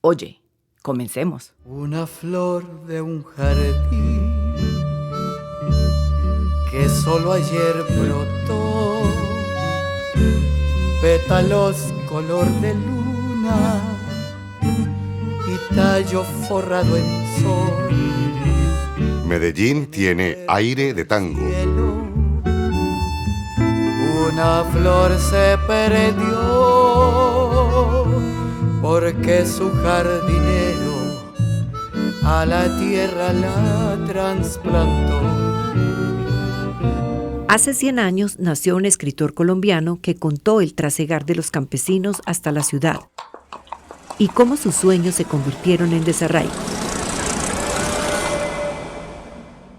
Oye, comencemos. Una flor de un jardín que solo ayer brotó, pétalos color de luna y tallo forrado en sol. Medellín tiene aire de tango. Una flor se perdió porque su jardinero a la tierra la trasplantó. Hace 100 años nació un escritor colombiano que contó el trasegar de los campesinos hasta la ciudad y cómo sus sueños se convirtieron en desarraigo.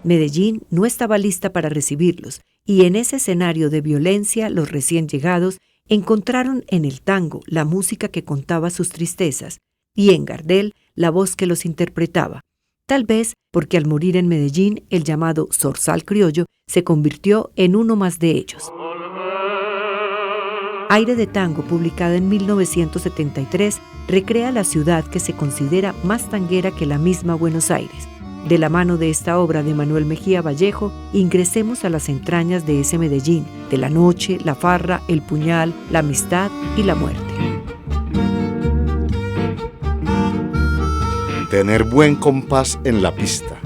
Medellín no estaba lista para recibirlos y en ese escenario de violencia los recién llegados encontraron en el tango la música que contaba sus tristezas y en Gardel la voz que los interpretaba. Tal vez porque al morir en Medellín el llamado zorzal criollo se convirtió en uno más de ellos. Aire de Tango, publicada en 1973, recrea la ciudad que se considera más tanguera que la misma Buenos Aires. De la mano de esta obra de Manuel Mejía Vallejo, ingresemos a las entrañas de ese Medellín, de la noche, la farra, el puñal, la amistad y la muerte. Tener buen compás en la pista.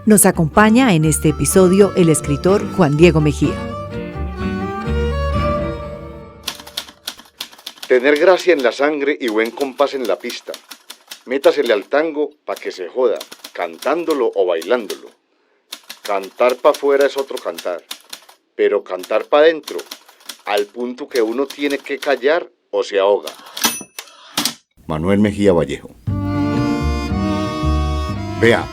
Nos acompaña en este episodio el escritor Juan Diego Mejía. Tener gracia en la sangre y buen compás en la pista. Métasele al tango pa' que se joda, cantándolo o bailándolo. Cantar pa' afuera es otro cantar, pero cantar pa' adentro, al punto que uno tiene que callar o se ahoga. Manuel Mejía Vallejo. Vea,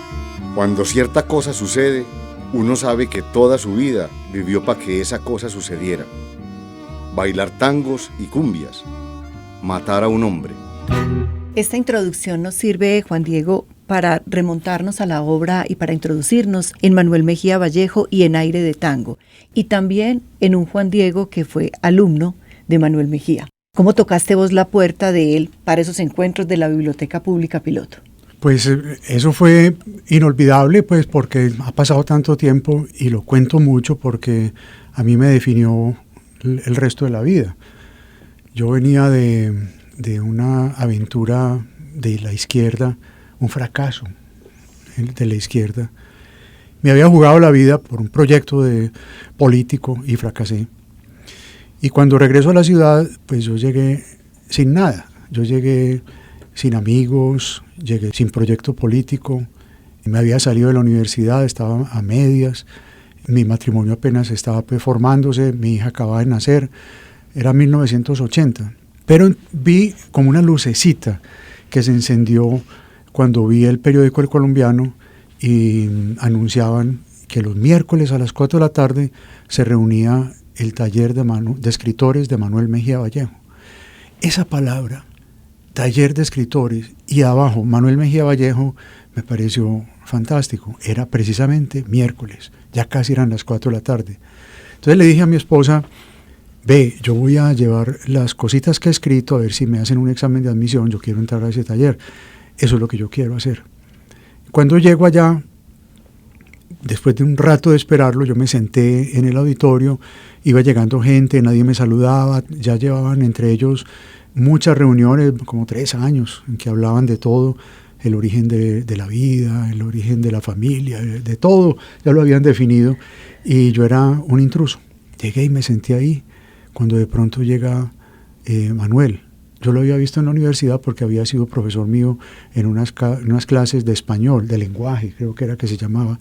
cuando cierta cosa sucede, uno sabe que toda su vida vivió para que esa cosa sucediera. Bailar tangos y cumbias, matar a un hombre. Esta introducción nos sirve, Juan Diego, para remontarnos a la obra y para introducirnos en Manuel Mejía Vallejo y en Aire de Tango, y también en un Juan Diego que fue alumno de Manuel Mejía. ¿Cómo tocaste vos la puerta de él para esos encuentros de la Biblioteca Pública Piloto? Pues eso fue inolvidable, pues porque ha pasado tanto tiempo y lo cuento mucho porque a mí me definió el resto de la vida. Yo venía de una aventura de la izquierda, un fracaso de la izquierda. Me había jugado la vida por un proyecto político y fracasé. Y cuando regreso a la ciudad, pues yo llegué sin nada. Yo llegué sin amigos, llegué sin proyecto político. Me había salido de la universidad, estaba a medias. Mi matrimonio apenas estaba formándose, mi hija acababa de nacer. Era 1980. Pero vi como una lucecita que se encendió cuando vi el periódico El Colombiano y anunciaban que los miércoles a las 4 de la tarde se reunía el taller de escritores de Manuel Mejía Vallejo. Esa palabra, taller de escritores, y abajo Manuel Mejía Vallejo, me pareció fantástico. Era precisamente miércoles, ya casi eran las 4 de la tarde. Entonces le dije a mi esposa, ve, yo voy a llevar las cositas que he escrito a ver si me hacen un examen de admisión, yo quiero entrar a ese taller. Eso es lo que yo quiero hacer. Cuando llego allá, después de un rato de esperarlo, yo me senté en el auditorio, iba llegando gente, nadie me saludaba, ya llevaban entre ellos muchas reuniones, como 3 años, en que hablaban de todo, el origen de la vida, el origen de la familia, de todo, ya lo habían definido, y yo era un intruso. Llegué y me senté ahí, cuando de pronto llega Manuel. Yo lo había visto en la universidad porque había sido profesor mío en unas clases de español, de lenguaje, creo que era que se llamaba,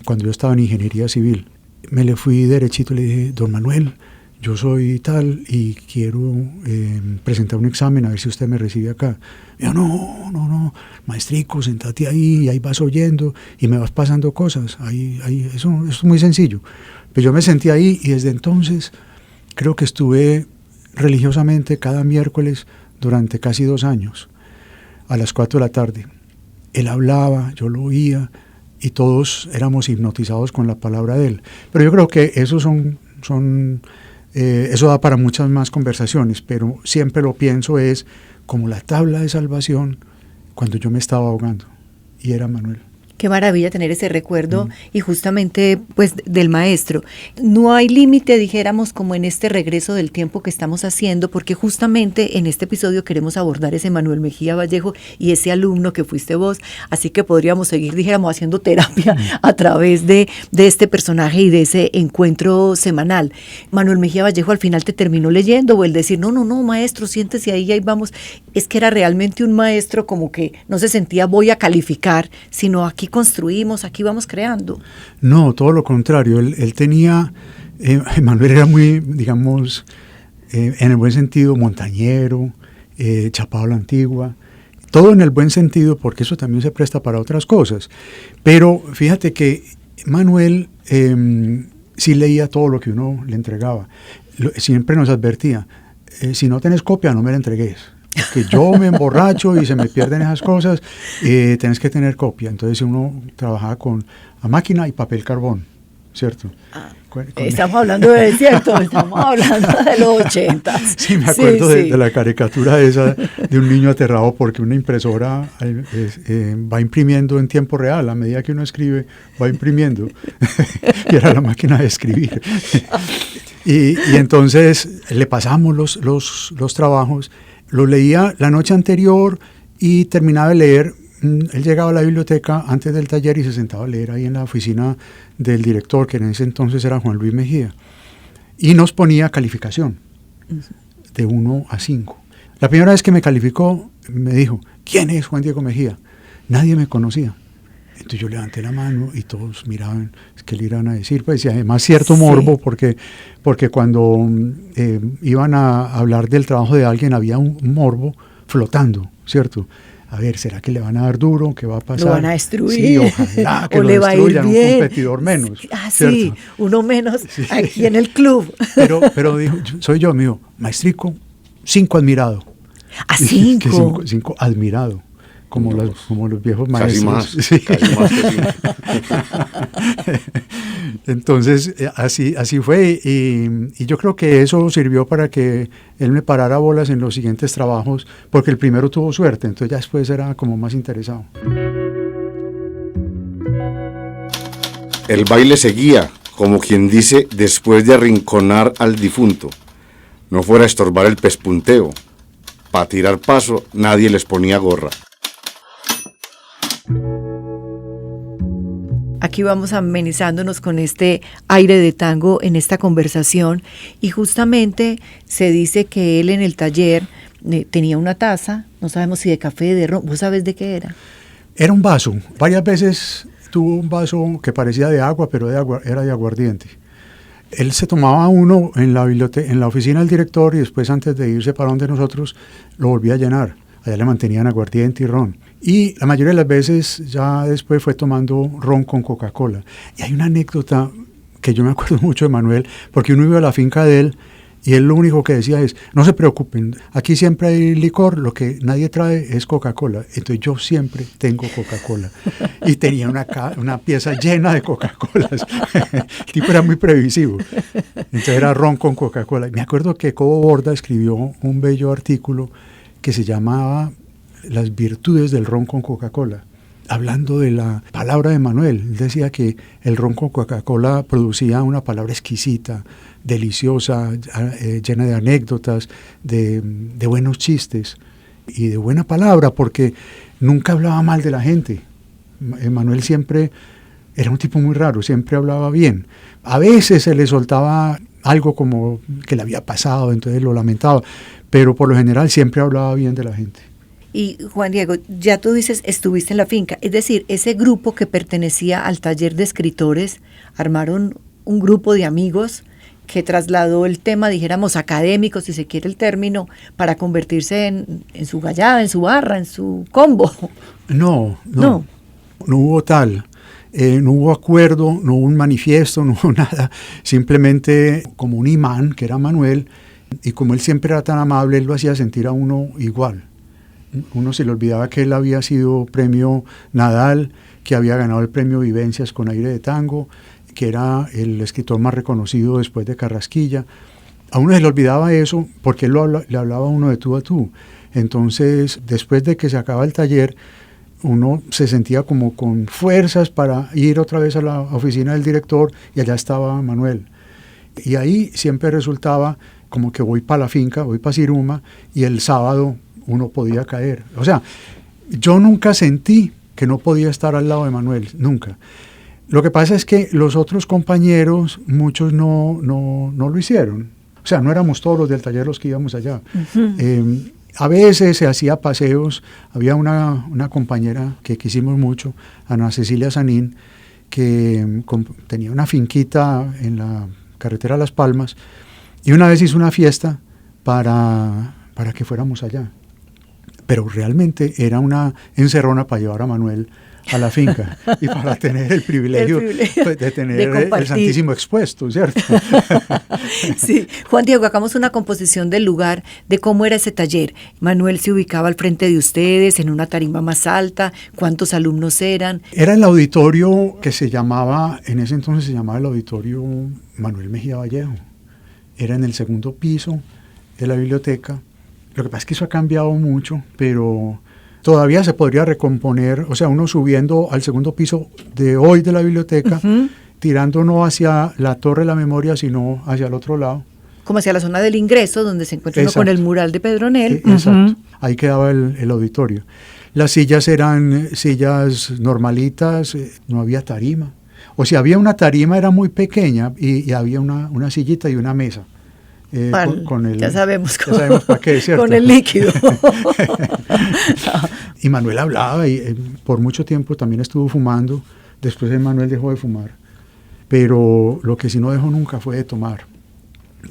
cuando yo estaba en ingeniería civil. Me le fui derechito y le dije, don Manuel, yo soy tal y quiero presentar un examen a ver si usted me recibe acá. Me dijo, no, maestrico, sentate ahí y ahí vas oyendo y me vas pasando cosas. Eso es muy sencillo. Pero yo me senté ahí y desde entonces creo que estuve religiosamente cada miércoles durante casi 2 años, a las 4 de la tarde. Él hablaba, yo lo oía y todos éramos hipnotizados con la palabra de él. Pero yo creo que esos son Eso da para muchas más conversaciones, pero siempre lo pienso es como la tabla de salvación cuando yo me estaba ahogando, y era Manuel. Qué maravilla tener ese recuerdo y justamente pues del maestro. No hay límite, dijéramos, como en este regreso del tiempo que estamos haciendo, porque justamente en este episodio queremos abordar ese Manuel Mejía Vallejo y ese alumno que fuiste vos, así que podríamos seguir, dijéramos, haciendo terapia a través de este personaje y de ese encuentro semanal. Manuel Mejía Vallejo al final te terminó leyendo, o el decir, no, maestro, siéntese ahí vamos. Es que era realmente un maestro como que no se sentía voy a calificar, sino aquí construimos, aquí vamos creando. No, todo lo contrario. Él tenía, Manuel era muy, digamos, en el buen sentido, montañero, chapado a la antigua, todo en el buen sentido, porque eso también se presta para otras cosas. Pero fíjate que Manuel sí leía todo lo que uno le entregaba. Siempre nos advertía, si no tenés copia, no me la entregues. Que yo me emborracho y se me pierden esas cosas, tenés que tener copia. Entonces uno trabajaba a máquina y papel carbón, ¿cierto? Estamos hablando de los 80. Sí, me acuerdo de la caricatura esa de un niño aterrado porque una impresora va imprimiendo en tiempo real, a medida que uno escribe, va imprimiendo. Y era la máquina de escribir. Y entonces le pasamos los trabajos. Lo leía la noche anterior y terminaba de leer. Él llegaba a la biblioteca antes del taller y se sentaba a leer ahí en la oficina del director, que en ese entonces era Juan Luis Mejía. Y nos ponía calificación de 1 a 5. La primera vez que me calificó, me dijo, ¿quién es Juan Diego Mejía? Nadie me conocía. Entonces yo levanté la mano y todos miraban qué le iban a decir, pues, y además cierto morbo, porque cuando iban a hablar del trabajo de alguien había un morbo flotando, ¿cierto? A ver, ¿será que le van a dar duro? ¿Qué va a pasar? ¿Lo van a destruir? Sí, ojalá que o lo le va a ir destruyan, bien. Un competidor menos. Sí, uno menos aquí en el club. Pero dijo, soy yo, me dijo, maestrico, 5 admirado. ¿A 5? 5 admirado. Como los viejos maestros. Casi más que 5. Entonces, así fue, y yo creo que eso sirvió para que él me parara bolas en los siguientes trabajos, porque el primero tuvo suerte, entonces ya después era como más interesado. El baile seguía, como quien dice, después de arrinconar al difunto. No fuera a estorbar el pespunteo. Para tirar paso, nadie les ponía gorra. Aquí vamos amenizándonos con este aire de tango en esta conversación, y justamente se dice que él en el taller tenía una taza, no sabemos si de café, de ron, ¿vos sabés de qué era? Era un vaso, varias veces tuvo un vaso que parecía de agua, pero era de aguardiente. Él se tomaba uno en la oficina del director, y después, antes de irse para donde nosotros, lo volvía a llenar. Allá le mantenían aguardiente y ron. Y la mayoría de las veces ya después fue tomando ron con Coca-Cola. Y hay una anécdota que yo me acuerdo mucho de Manuel, porque uno iba a la finca de él y él lo único que decía es, no se preocupen, aquí siempre hay licor, lo que nadie trae es Coca-Cola. Entonces yo siempre tengo Coca-Cola. Y tenía una pieza llena de Coca-Colas. El tipo era muy previsivo. Entonces era ron con Coca-Cola. Me acuerdo que Cobo Borda escribió un bello artículo que se llamaba Las virtudes del ron con Coca-Cola, hablando de la palabra de Manuel. Él decía que el ron con Coca-Cola producía una palabra exquisita, deliciosa, llena de anécdotas, de buenos chistes y de buena palabra, porque nunca hablaba mal de la gente. Manuel siempre era un tipo muy raro, siempre hablaba bien. A veces se le soltaba algo como que le había pasado, entonces lo lamentaba, pero por lo general siempre hablaba bien de la gente. Y Juan Diego, ya tú dices, estuviste en la finca, es decir, ese grupo que pertenecía al taller de escritores, armaron un grupo de amigos que trasladó el tema, dijéramos, académico, si se quiere el término, para convertirse en su gallada, en su barra, en su combo. No hubo tal. No hubo acuerdo, no hubo un manifiesto, no hubo nada, simplemente como un imán, que era Manuel, y como él siempre era tan amable, él lo hacía sentir a uno igual. Uno se le olvidaba que él había sido premio Nadal, que había ganado el premio Vivencias con aire de tango, que era el escritor más reconocido después de Carrasquilla. a uno se le olvidaba eso porque él le hablaba a uno de tú a tú. Entonces, después de que se acaba el taller, uno se sentía como con fuerzas para ir otra vez a la oficina del director y allá estaba Manuel. Y ahí siempre resultaba como que voy para la finca, voy para Siruma y el sábado uno podía caer. O sea, yo nunca sentí que no podía estar al lado de Manuel, nunca. Lo que pasa es que los otros compañeros, muchos no lo hicieron. O sea, no éramos todos los del taller los que íbamos allá. Uh-huh. A veces se hacía paseos. Había una compañera que quisimos mucho, Ana Cecilia Sanín, que tenía una finquita en la carretera Las Palmas, y una vez hizo una fiesta para que fuéramos allá. Pero realmente era una encerrona para llevar a Manuel a la finca y para tener el privilegio de tener el Santísimo expuesto, ¿cierto? Sí. Juan Diego, hagamos una composición del lugar, de cómo era ese taller. Manuel se ubicaba al frente de ustedes, en una tarima más alta. ¿Cuántos alumnos eran? Era el auditorio que se llamaba, en ese entonces se llamaba el auditorio Manuel Mejía Vallejo. Era en el segundo piso de la biblioteca. Lo que pasa es que eso ha cambiado mucho, pero todavía se podría recomponer, o sea, uno subiendo al segundo piso de hoy de la biblioteca, uh-huh, tirando no hacia la Torre de la Memoria, sino hacia el otro lado. Como hacia la zona del ingreso, donde se encuentra uno con el mural de Pedronel. Exacto, uh-huh, ahí quedaba el auditorio. Las sillas eran sillas normalitas, no había tarima. O si había una tarima era muy pequeña y había una sillita y una mesa. Con el, ya sabemos para qué, ¿cierto? Con el líquido. Y Manuel hablaba y por mucho tiempo también estuvo fumando. Después Manuel dejó de fumar. Pero lo que sí no dejó nunca fue de tomar.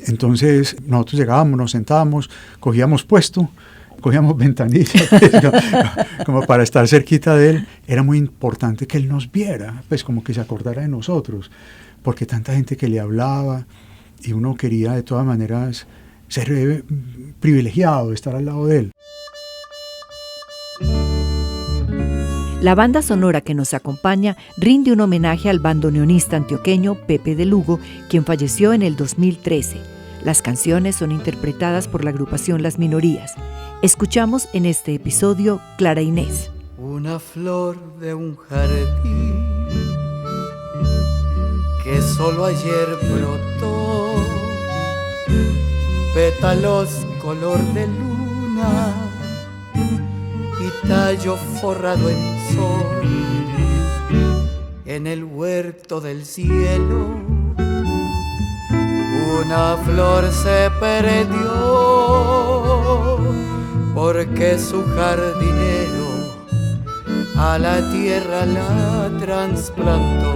Entonces nosotros llegábamos, nos sentábamos, cogíamos puesto, cogíamos ventanilla, como para estar cerquita de él. Era muy importante que él nos viera, pues como que se acordara de nosotros, porque tanta gente que le hablaba. Y uno quería de todas maneras ser privilegiado, estar al lado de él. La banda sonora que nos acompaña rinde un homenaje al bandoneonista antioqueño Pepe de Lugo, quien falleció en el 2013. Las canciones son interpretadas por la agrupación Las Minorías. Escuchamos en este episodio Clara Inés. Una flor de un jardín que solo ayer brotó, pétalos color de luna y tallo forrado en sol. En el huerto del cielo una flor se perdió, porque su jardinero a la tierra la trasplantó.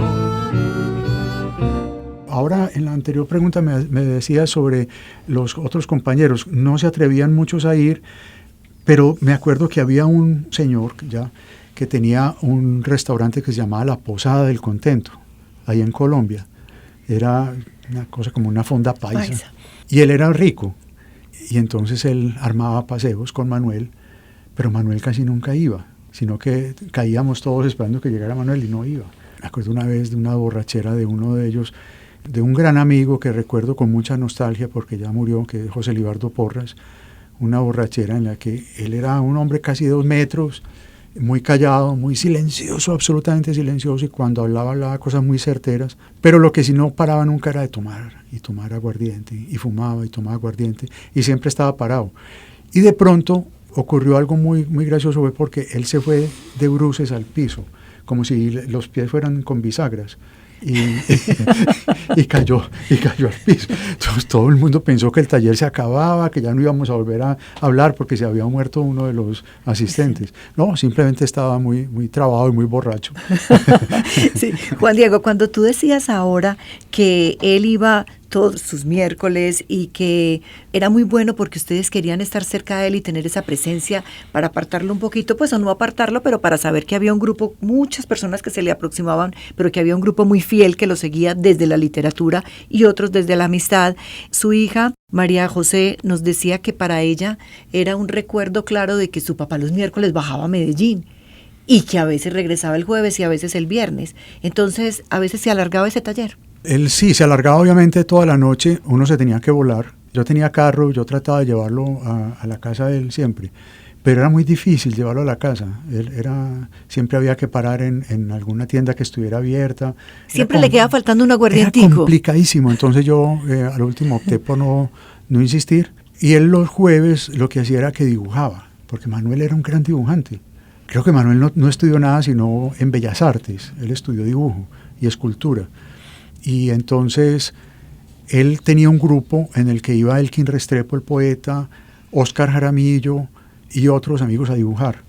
Ahora, en la anterior pregunta me decía sobre los otros compañeros. No se atrevían muchos a ir, pero me acuerdo que había un señor ya que tenía un restaurante que se llamaba La Posada del Contento, ahí en Colombia. Era una cosa como una fonda paisa. Y él era rico. Y entonces él armaba paseos con Manuel, pero Manuel casi nunca iba, sino que caíamos todos esperando que llegara Manuel y no iba. Me acuerdo una vez de una borrachera de uno de ellos, de un gran amigo que recuerdo con mucha nostalgia porque ya murió, que es José Libardo Porras, una borrachera en la que él era un hombre casi 2 metros, muy callado, muy silencioso, absolutamente silencioso, y cuando hablaba cosas muy certeras, pero lo que sí no paraba nunca era de tomar, y tomar aguardiente, y fumaba y tomaba aguardiente, y siempre estaba parado. Y de pronto ocurrió algo muy, muy gracioso, fue porque él se fue de bruces al piso, como si los pies fueran con bisagras. Y cayó al piso. Entonces todo el mundo pensó que el taller se acababa, que ya no íbamos a volver a hablar porque se había muerto uno de los asistentes. No, simplemente estaba muy, muy trabado y muy borracho. Sí. Juan Diego, cuando tú decías ahora que él iba todos sus miércoles y que era muy bueno porque ustedes querían estar cerca de él y tener esa presencia para apartarlo un poquito, pues o no apartarlo, pero para saber que había un grupo, muchas personas que se le aproximaban, pero que había un grupo muy fiel que lo seguía desde la literatura y otros desde la amistad. Su hija, María José, nos decía que para ella era un recuerdo claro de que su papá los miércoles bajaba a Medellín y que a veces regresaba el jueves y a veces el viernes. Entonces, a veces se alargaba ese taller. Él sí, se alargaba obviamente toda la noche, uno se tenía que volar, Yo tenía carro, yo trataba de llevarlo a la casa de él siempre, pero era muy difícil llevarlo a la casa. Siempre había que parar en alguna tienda que estuviera abierta. Siempre le quedaba faltando un Era aguardientico. complicadísimo, entonces yo al último opté por no insistir. Y él los jueves lo que hacía era que dibujaba, porque Manuel era un gran dibujante. Creo que Manuel no estudió nada sino en Bellas Artes, él estudió dibujo y escultura. Y entonces él tenía un grupo en el que iba Elkin Restrepo, el poeta, Óscar Jaramillo y otros amigos a dibujar.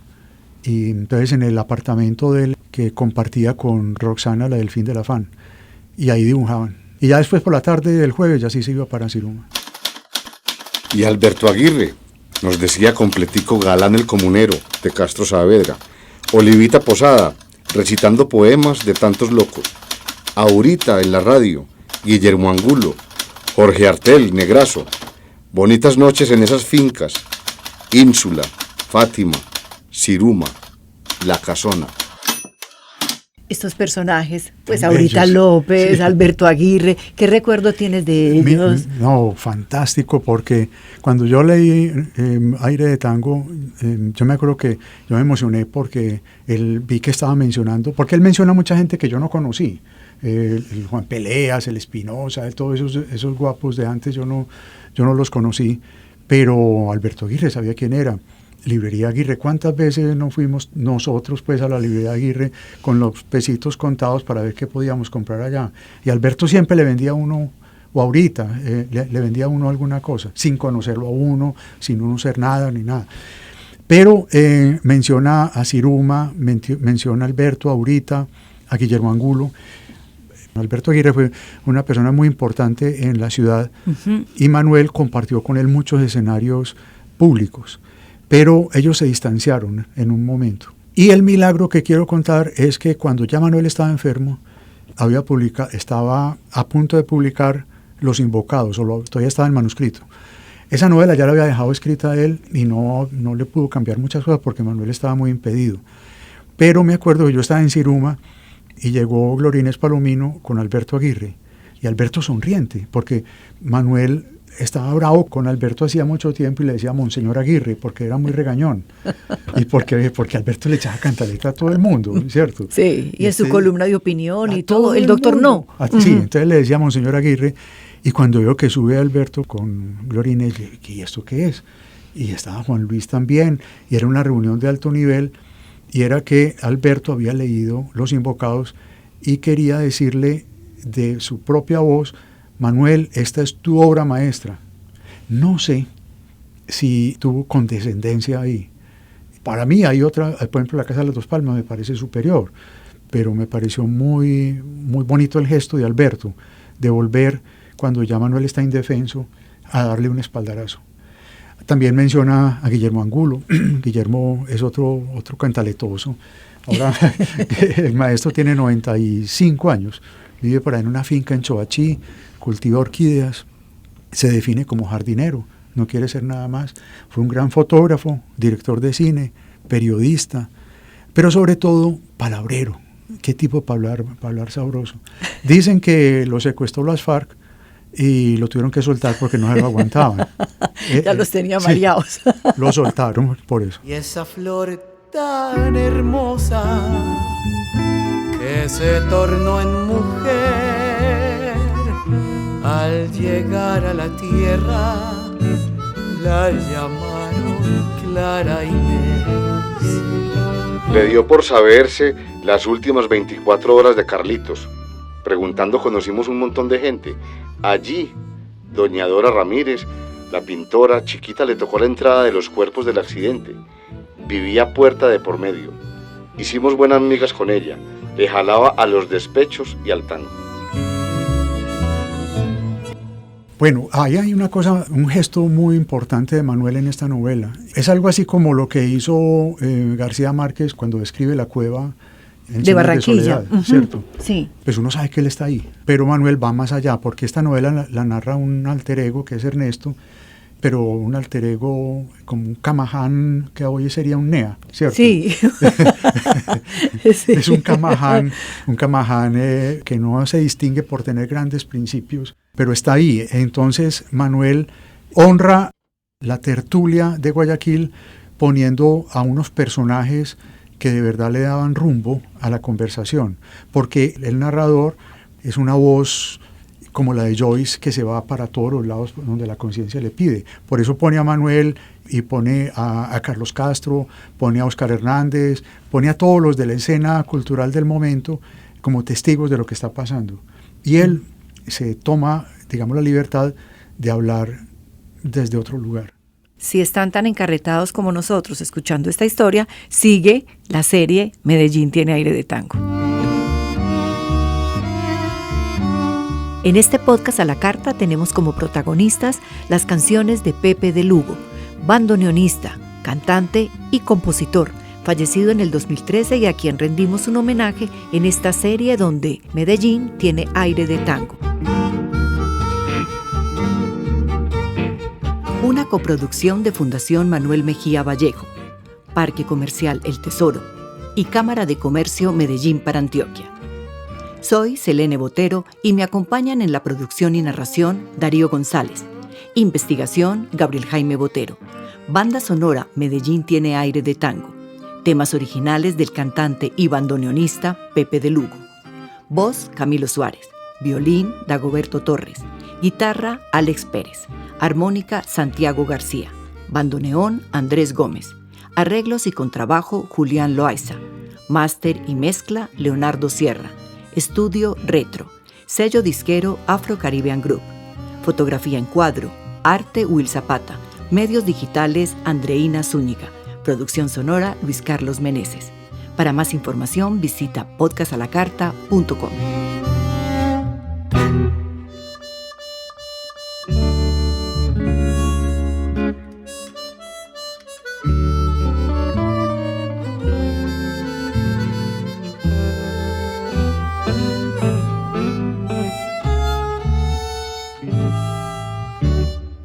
Y entonces en el apartamento de él, que compartía con Roxana, la del Fin del Afán, y ahí dibujaban. Y ya después por la tarde del jueves ya sí se iba para Siruma. Y Alberto Aguirre, nos decía completico Galán el Comunero, de Castro Saavedra, Olivita Posada, recitando poemas de tantos locos, Aurita en la radio, Guillermo Angulo, Jorge Artel, Negrazo, bonitas noches en esas fincas, Ínsula, Fátima, Siruma, La Casona. Estos personajes, pues Tan Aurita bellos. López, Sí. Alberto Aguirre, ¿qué recuerdo tienes de ellos? No, fantástico, porque cuando yo leí Aire de Tango, yo me acuerdo que yo me emocioné porque vi que estaba mencionando, porque él menciona a mucha gente que yo no conocí, el Juan Peleas, el Espinosa, todos esos guapos de antes yo no los conocí, pero Alberto Aguirre sabía quién era. Librería Aguirre, ¿cuántas veces no fuimos nosotros pues a la Librería Aguirre con los pesitos contados para ver qué podíamos comprar allá? Y Alberto siempre le vendía a uno, o ahorita, le vendía a uno alguna cosa, sin conocerlo a uno, sin uno ser nada ni nada. Pero menciona a Siruma, menciona a Alberto, a Aurita, a Guillermo Angulo. Alberto Aguirre fue una persona muy importante en la ciudad y Manuel compartió con él muchos escenarios públicos. Pero ellos se distanciaron en un momento. Y el milagro que quiero contar es que cuando ya Manuel estaba enfermo, estaba a punto de publicar Los Invocados, todavía estaba en manuscrito. Esa novela ya la había dejado escrita él y no le pudo cambiar muchas cosas porque Manuel estaba muy impedido. Pero me acuerdo que yo estaba en Siruma y llegó Glorines Palomino con Alberto Aguirre. Y Alberto sonriente, porque Manuel estaba bravo con Alberto hacía mucho tiempo y le decía Monseñor Aguirre porque era muy regañón y porque Alberto le echaba cantaleta a todo el mundo, ¿cierto? Sí, y en su columna de opinión y todo, el el doctor mundo. no. Sí, entonces le decía Monseñor Aguirre y cuando veo que sube Alberto con Glorines, le dije, ¿y esto qué es? Y estaba Juan Luis también y era una reunión de alto nivel y era que Alberto había leído Los Invocados y quería decirle de su propia voz: Manuel, esta es tu obra maestra. No sé si tuvo condescendencia ahí. Para mí hay otra, por ejemplo, La Casa de las Dos Palmas me parece superior, pero me pareció muy, muy bonito el gesto de Alberto, de volver, cuando ya Manuel está indefenso, a darle un espaldarazo. También menciona a Guillermo Angulo. Guillermo es otro cantaletoso. Ahora el maestro tiene 95 años, vive por ahí en una finca en Choachí, cultiva orquídeas, se define como jardinero, no quiere ser nada más. Fue un gran fotógrafo, director de cine, periodista, pero sobre todo palabrero. ¿Qué tipo para hablar sabroso? Dicen que lo secuestró las FARC y lo tuvieron que soltar porque no se lo aguantaban. Ya los tenía mareados. Sí, lo soltaron por eso. Y esa flor tan hermosa que se tornó en mujer al llegar a la tierra, la llamaron Clara Inés. Le dio por saberse las últimas 24 horas de Carlitos. Preguntando conocimos un montón de gente. Allí, doña Dora Ramírez, la pintora, chiquita, le tocó la entrada de los cuerpos del accidente. Vivía puerta de por medio. Hicimos buenas migas con ella. Le jalaba a los despechos y al tango. Bueno, ahí hay una cosa, un gesto muy importante de Manuel en esta novela. Es algo así como lo que hizo García Márquez cuando describe la cueva en de Barranquilla, Soledad, ¿cierto? Sí. Pues uno sabe que él está ahí, pero Manuel va más allá, porque esta novela la narra un alter ego que es Ernesto, pero un alter ego como un Camaján que hoy sería un Nea, ¿cierto? Sí. Sí. Es un Camaján que no se distingue por tener grandes principios, pero está ahí. Entonces Manuel honra la tertulia de Guayaquil poniendo a unos personajes que de verdad le daban rumbo a la conversación, porque el narrador es una voz como la de Joyce que se va para todos los lados donde la conciencia le pide. Por eso pone a Manuel y pone a Carlos Castro, pone a Oscar Hernández, pone a todos los de la escena cultural del momento como testigos de lo que está pasando. Y él se toma, digamos, la libertad de hablar desde otro lugar. Si están tan encarretados como nosotros escuchando esta historia, sigue la serie Medellín tiene aire de tango. En este podcast a la carta tenemos como protagonistas las canciones de Pepe de Lugo, bandoneonista, cantante y compositor, fallecido en el 2013 y a quien rendimos un homenaje en esta serie donde Medellín tiene aire de tango. Una coproducción de Fundación Manuel Mejía Vallejo, Parque Comercial El Tesoro y Cámara de Comercio Medellín para Antioquia. Soy Selene Botero y me acompañan en la producción y narración Darío González. Investigación Gabriel Jaime Botero. Banda sonora Medellín tiene aire de tango. Temas originales del cantante y bandoneonista Pepe de Lugo. Voz Camilo Suárez. Violín Dagoberto Torres. Guitarra Alex Pérez. Armónica Santiago García. Bandoneón Andrés Gómez. Arreglos y contrabajo Julián Loaiza. Máster y mezcla Leonardo Sierra. Estudio Retro. Sello disquero Afro Caribbean Group. Fotografía en cuadro Arte Will Zapata. Medios digitales Andreina Zúñiga. Producción sonora Luis Carlos Meneses. Para más información visita podcastalacarta.com.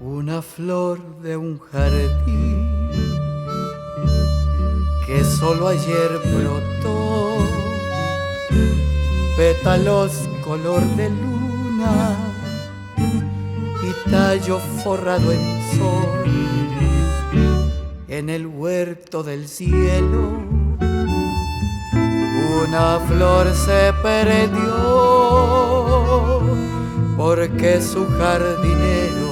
Una flor de un jardín que solo ayer brotó, pétalos color de luna y tallo forrado en sol. En el huerto del cielo una flor se perdió porque su jardinero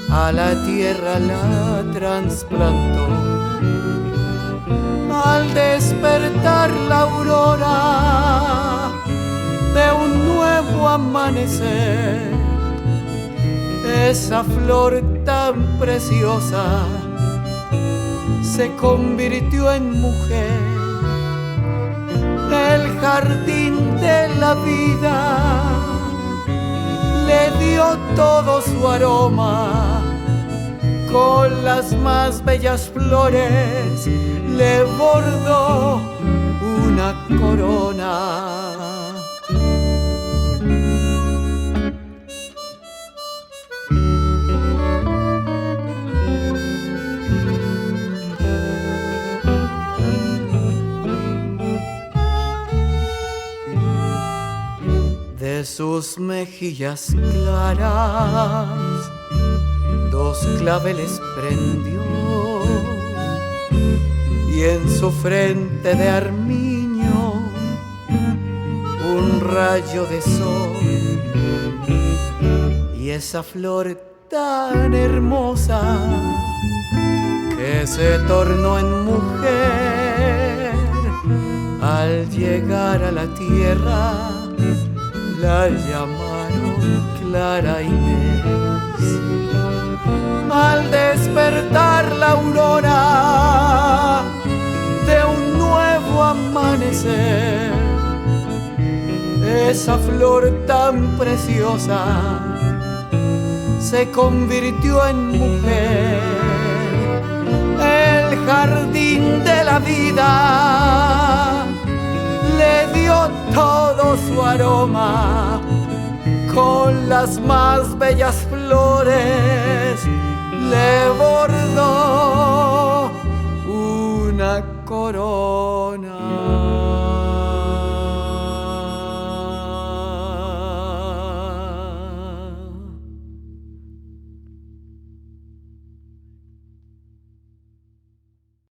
a la tierra la trasplantó. Al despertar la aurora de un nuevo amanecer, esa flor tan preciosa se convirtió en mujer. El jardín de la vida le dio todo su aroma, con las más bellas flores le bordó una corona. De sus mejillas claras dos claveles prendió y en su frente de armiño un rayo de sol. Y esa flor tan hermosa que se tornó en mujer al llegar a la tierra la llamaron Clara Inés. Al despertar la aurora de un nuevo amanecer, esa flor tan preciosa se convirtió en mujer. El jardín de la vida le dio todo su aroma, con las más bellas flores le bordó